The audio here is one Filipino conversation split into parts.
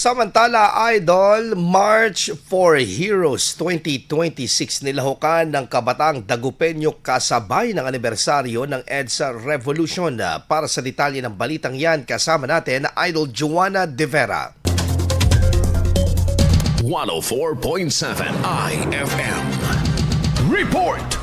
Samantala, Idol, March for Heroes 2026 nilahukan ng Kabataang Dagupeño kasabay ng anibersaryo ng EDSA Revolution. Para sa detalye ng balitang yan, kasama natin Idol Joanna De Vera. 104.7 IFM Report.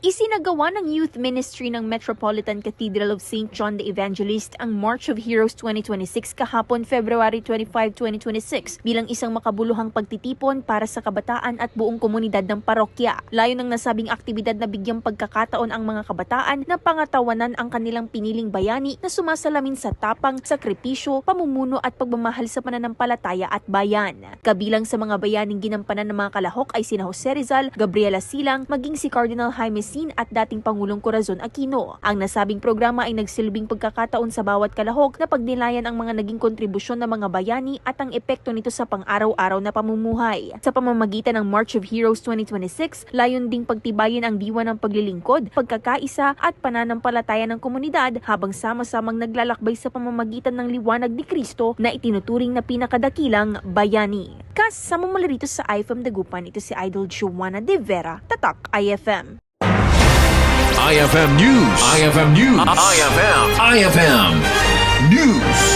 Isinagawa ng Youth Ministry ng Metropolitan Cathedral of St. John the Evangelist ang March of Heroes 2026 kahapon February 25, 2026 bilang isang makabuluhang pagtitipon para sa kabataan at buong komunidad ng parokya. Layo ng nasabing aktibidad na bigyang pagkakataon ang mga kabataan na pangatawanan ang kanilang piniling bayani na sumasalamin sa tapang, sakripisyo, pamumuno at pagmamahal sa pananampalataya at bayan. Kabilang sa mga bayaning ginampanan ng mga kalahok ay sina Jose Rizal, Gabriela Silang, maging si Cardinal Jaime at dating Pangulong Corazon Aquino. Ang nasabing programa ay nagsilbing pagkakataon sa bawat kalahok na pagnilayan ang mga naging kontribusyon ng mga bayani at ang epekto nito sa pang-araw-araw na pamumuhay. Sa pamamagitan ng March of Heroes 2026, layon ding pagtibayin ang diwa ng paglilingkod, pagkakaisa at pananampalataya ng komunidad habang sama-samang naglalakbay sa pamamagitan ng liwanag ni Kristo na itinuturing na pinakadakilang bayani. Kasama mula rito sa IFM Dagupan, ito si Idol Joanna De Vera, Tatak IFM. IFM News. IFM News. IFM News.